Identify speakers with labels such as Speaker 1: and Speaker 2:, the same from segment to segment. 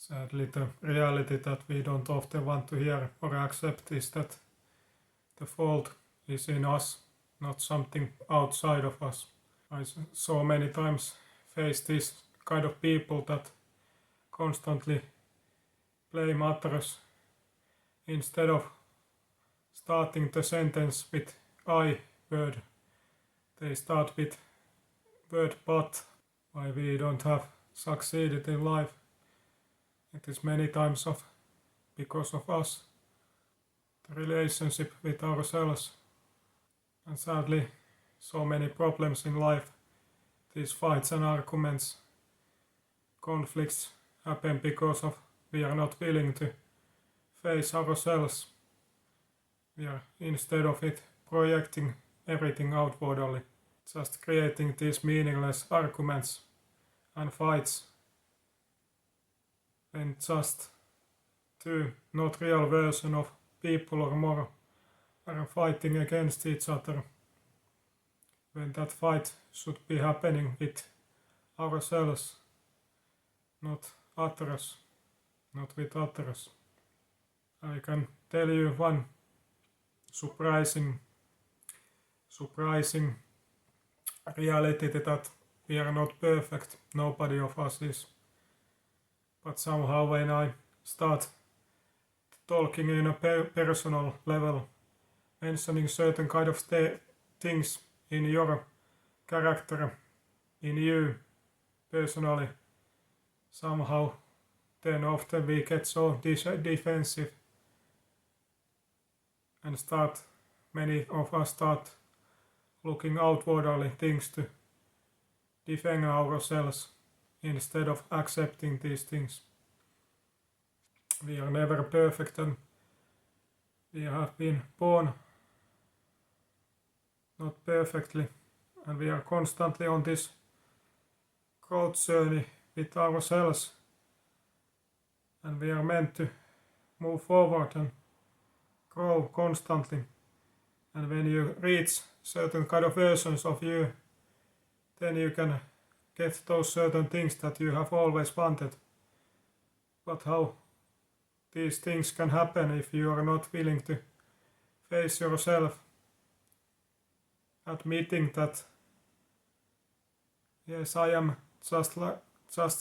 Speaker 1: Sadly, the reality that we don't often want to hear or accept is that the fault is in us, not something outside of us. I so many times face these kind of people that constantly blame others instead of starting the sentence with I word. They start with word but. Why we don't have succeeded in life. It is many times because of us. The relationship with ourselves. And sadly, so many problems in life. These fights and arguments, conflicts happen because of we are not willing to face ourselves. We are, instead of it, projecting everything outwardly, just creating these meaningless arguments and fights, and just two not real version of people or more are fighting against each other, when that fight should be happening with ourselves, not others, not with others. I can tell you one surprising reality that we are not perfect, nobody of us is. But somehow when I start talking in a personal level, mentioning certain kind of things in your character, in you personally, somehow then often we get so defensive and many of us start looking outwardly things to defend ourselves instead of accepting these things. We are never perfect and we have been born not perfectly, and we are constantly on this growth journey with ourselves, and we are meant to move forward and grow constantly. And when you reach certain kind of versions of you, then you can get those certain things that you have always wanted. But how these things can happen if you are not willing to face yourself, admitting that yes, I am just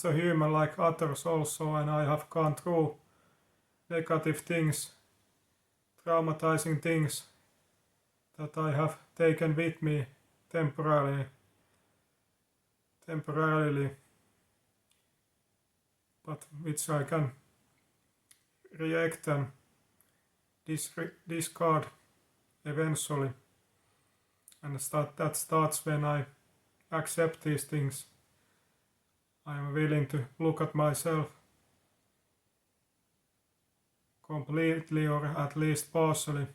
Speaker 1: a human like others also, and I have gone through negative things, traumatizing things that I have taken with me temporarily, but which I can react and discard eventually. And that starts when I accept these things. I am willing to look at myself completely, or at least partially,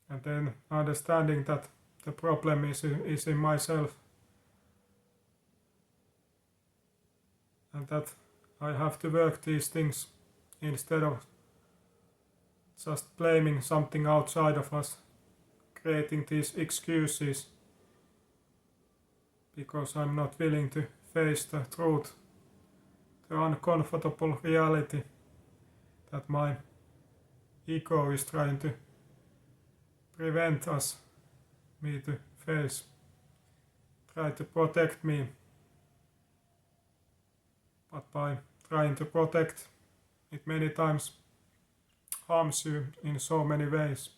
Speaker 1: and then understanding that the problem is in myself, and that I have to work these things instead of just blaming something outside of us, creating these excuses because I'm not willing to face the truth, the uncomfortable reality that my ego is trying to prevent me to face, try to protect me. But by trying to protect, it many times harms you in so many ways.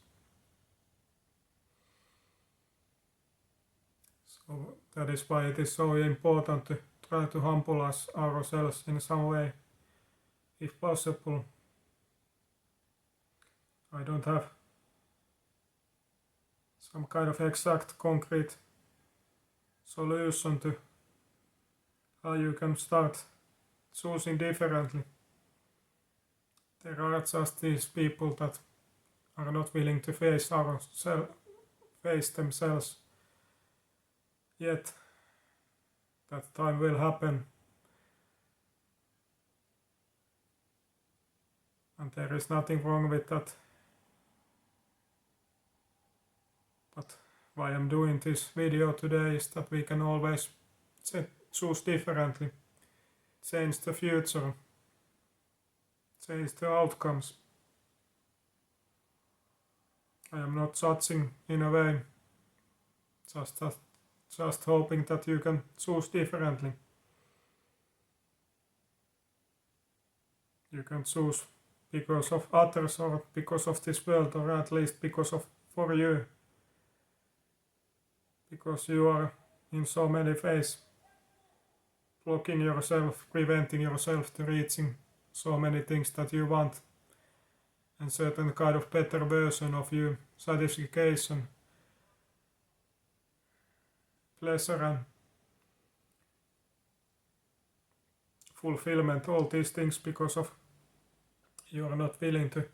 Speaker 1: So that is why it is so important to try to humble ourselves in some way, if possible. I don't have some kind of exact concrete solution to how you can start choosing differently. There are just these people that are not willing to face themselves yet. That time will happen, and there is nothing wrong with that. But why I'm doing this video today is that we can always choose differently, change the future, change the outcomes. I am not judging in a way, just hoping that you can choose differently. You can choose because of others or because of this world, or at least because of for you. Because you are in so many ways blocking yourself, preventing yourself to reaching so many things that you want, and certain kind of better version of you, satisfaction, pleasure and fulfillment, all these things because of you are not willing to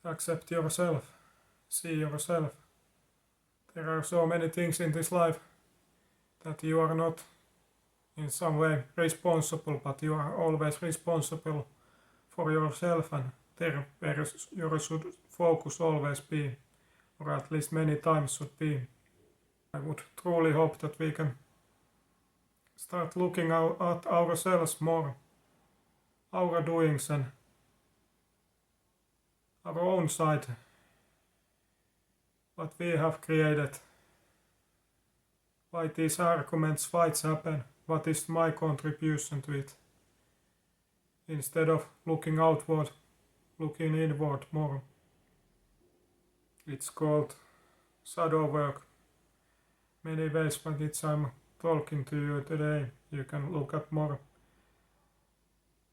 Speaker 1: accept yourself, see yourself. There are so many things in this life that you are not in some way responsible, but you are always responsible for yourself, and there where your should focus always be, or at least many times should be. I would truly hope that we can start looking at ourselves more, our doings and our own side, what we have created, why these arguments, fights happen, what is my contribution to it, instead of looking outward, looking inward more. It's called shadow work. Many ways, but it's I'm talking to you today. You can look at more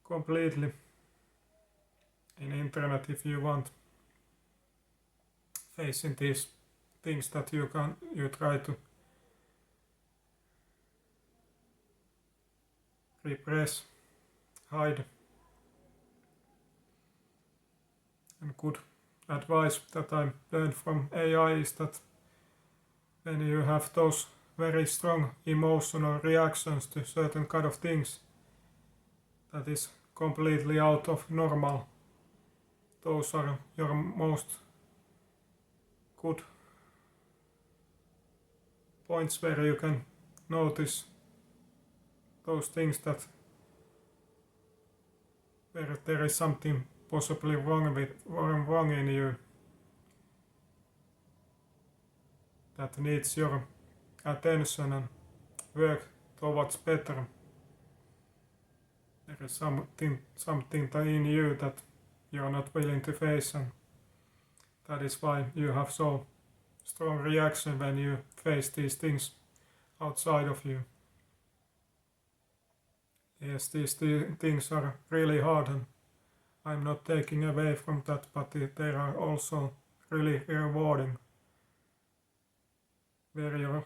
Speaker 1: completely in internet if you want, facing these things that you try to repress, hide. And good advice that I learned from AI is that when you have those very strong emotional reactions to certain kind of things that is completely out of normal, those are your most good points where you can notice those things that where there is something possibly wrong in you that needs your attention and work towards better. There is something in you that you are not willing to face, and that is why you have so strong reaction when you face these things outside of you. Yes, these things are really hard, and I'm not taking away from that, but they are also really rewarding, where your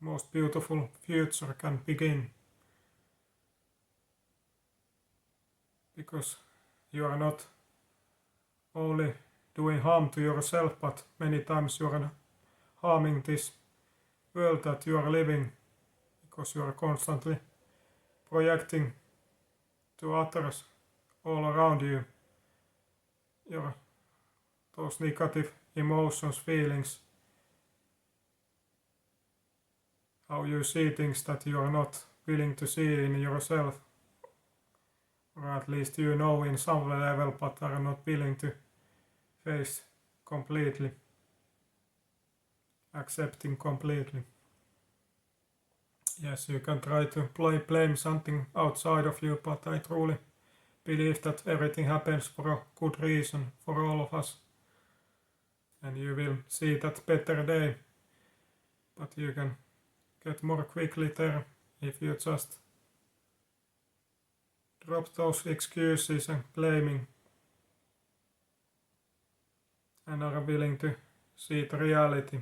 Speaker 1: most beautiful future can begin. Because you are not only doing harm to yourself, but many times you are harming this world that you are living, because you are constantly projecting to others all around you those negative emotions, feelings, how you see things that you are not willing to see in yourself, or at least you know in some level but are not willing to face completely, accepting completely. Yes, you can try to blame something outside of you, but I truly believe that everything happens for a good reason for all of us, and you will see that better day, but you can get more quickly there if you just drop those excuses and blaming and are willing to see the reality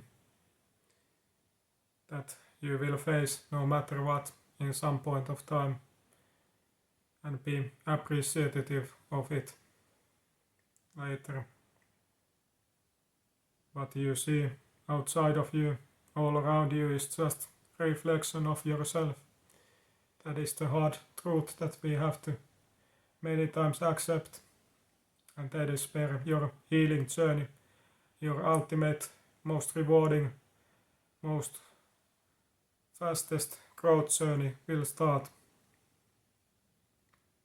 Speaker 1: that you will face no matter what in some point of time, and be appreciative of it later. What you see outside of you, all around you, is just a reflection of yourself. That is the hard truth that we have to many times accept, and that is where your healing journey, your ultimate most rewarding, most fastest growth journey will start.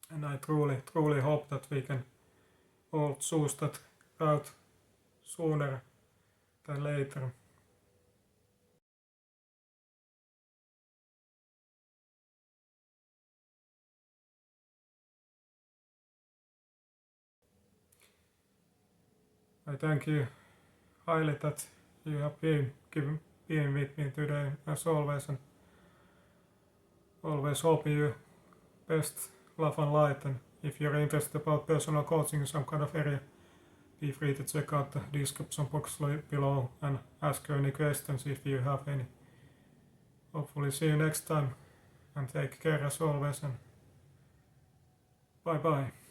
Speaker 1: And I truly hope that we can all choose that route sooner than later. I thank you highly that you have been with me today as always, and always hoping you best love and light. And if you're interested about personal coaching in some kind of area, be free to check out the description box below and ask any questions if you have any. Hopefully see you next time, and take care as always, and bye bye.